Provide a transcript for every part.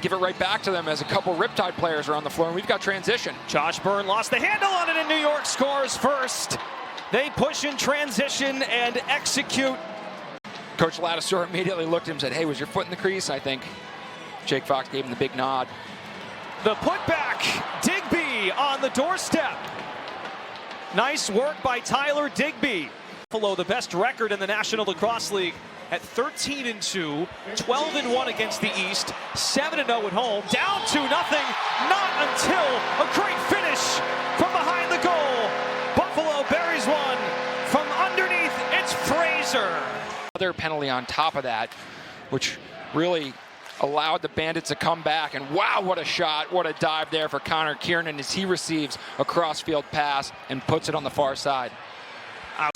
Give it right back to them as a couple Riptide players are on the floor, and we've got transition. Josh Byrne lost the handle on it, and New York scores first. They push in transition and execute. Coach Ladisor immediately looked at him and said, hey, was your foot in the crease? I think Jake Fox gave him the big nod. The putback, Digby on the doorstep. Nice work by Tyler Digby. Buffalo, the best record in the National Lacrosse League at 13-2, 12-1 against the East, 7-0 at home, down 2-0, not until a great finish from behind the goal. Buffalo buries one from underneath, it's Fraser. Another penalty on top of that, which really allowed the Bandits to come back, and wow, what a shot, what a dive there for Connor Kiernan as he receives a cross-field pass and puts it on the far side.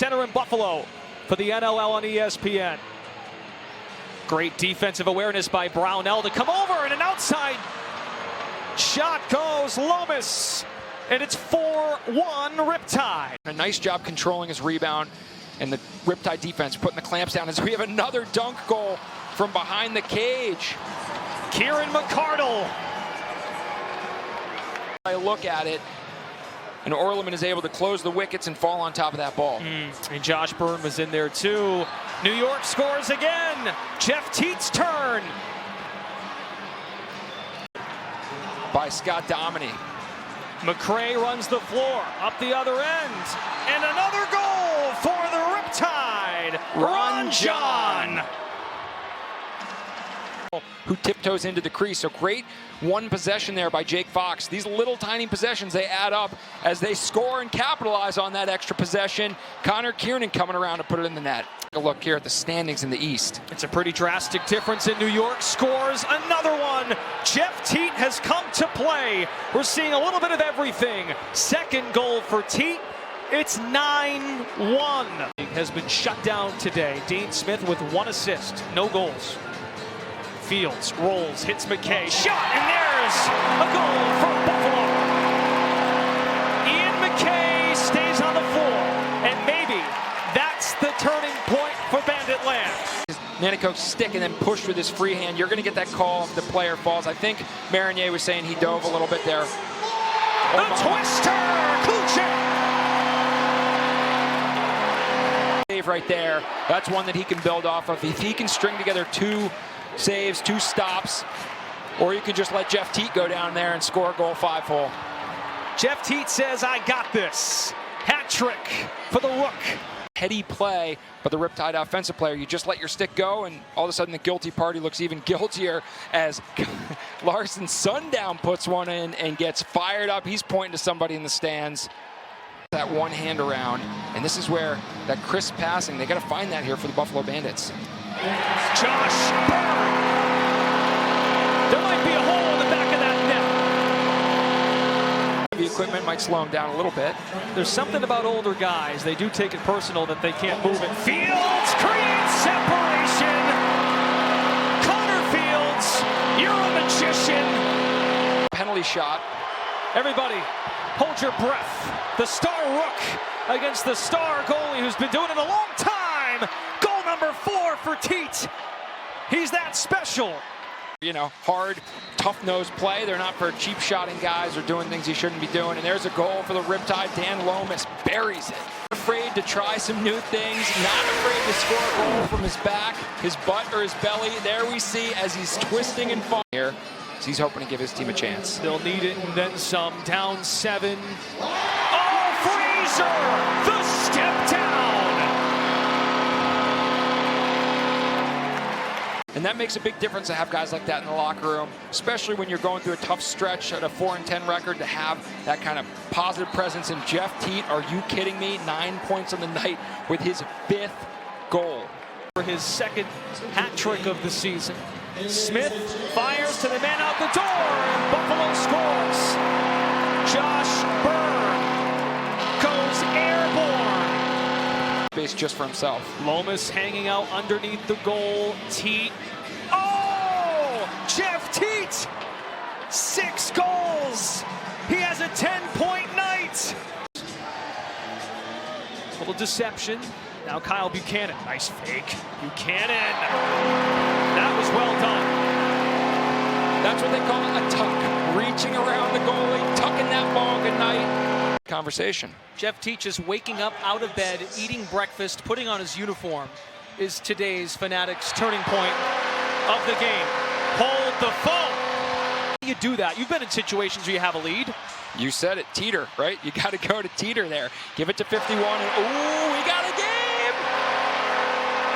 Center in Buffalo for the NLL on ESPN. Great defensive awareness by Brownell to come over, and an outside shot goes Lomas, and it's 4-1 Riptide. A nice job controlling his rebound, and the Riptide defense putting the clamps down as we have another dunk goal from behind the cage. Kieran McCardle. I look at it, and Orleman is able to close the wickets and fall on top of that ball. And Josh Byrne was in there too. New York scores again. Jeff Teet's turn. By Scott Dominy. McCray runs the floor, up the other end. And another goal for the Riptide. Ron John. Who tiptoes into the crease. So great one possession there by Jake Fox. These little tiny possessions, they add up as they score and capitalize on that extra possession. Connor Kiernan coming around to put it in the net. A look here at the standings in the East. It's a pretty drastic difference in New York. Scores another one. Jeff Teet has come to play. We're seeing a little bit of everything. Second goal for Teet. It's 9-1. Has been shut down today. Dean Smith with 1 assist, no goals. Fields rolls, hits McKay, shot, and there's a goal for Buffalo. Ian McKay stays on the floor, and maybe that's the turning point for Bandit Land. Nanticoke's stick and then pushed with his free hand. You're going to get that call if the player falls. I think Marinier was saying he dove a little bit there. The twister, Kuchek. Save right there. That's one that he can build off of. If he can string together 2 saves, 2 stops, or you can just let Jeff Teet go down there and score a goal 5-hole. Jeff Teet says, I got this. Hat trick for the Rook. Heady play, but the Riptide offensive player, you just let your stick go, and all of a sudden the guilty party looks even guiltier as Larson Sundown puts one in and gets fired up. He's pointing to somebody in the stands. That one hand around, and this is where that crisp passing, they got to find that here for the Buffalo Bandits. Josh Byrne. There might be a hole in the back of that net. The equipment might slow him down a little bit. There's something about older guys. They do take it personal that they can't move it. Fields creates separation. Connor Fields, you're a magician. Penalty shot. Everybody, hold your breath. The star Rook against the star goalie who's been doing it a long time. Goal number 4 for Teet. He's that special. You know, hard, tough-nosed play. They're not for cheap-shotting guys or doing things he shouldn't be doing. And there's a goal for the Riptide. Dan Lomas buries it. Not afraid to try some new things. Not afraid to score a goal from his back, his butt, or his belly. There we see as he's twisting and falling here. So he's hoping to give his team a chance. They'll need it and then some. Down 7. Oh, Fraser! The step down! And that makes a big difference to have guys like that in the locker room, especially when you're going through a tough stretch at a 4-10 record, to have that kind of positive presence. And Jeff Teet, are you kidding me? 9 points on the night with his 5th goal. For his 2nd hat trick of the season. Smith fires to the man out the door, and Buffalo scores. Josh Byrne goes airborne. Base just for himself. Lomas hanging out underneath the goal. Teet. Oh! Jeff Teet! 6 goals! He has a 10-point night! Little deception. Now Kyle Buchanan. Nice fake. Buchanan. That was well done. That's what they call a tuck. Reaching around the goalie, tucking that ball goodnight. Conversation. Jeff teaches waking up out of bed, eating breakfast, putting on his uniform is today's Fanatics turning point of the game. Hold the phone. You do that. You've been in situations where you have a lead. You said it, teeter, right? You got to go to teeter there. Give it to 51, and ooh, we got a game!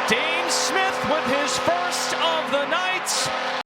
Dane Smith with his first of the night.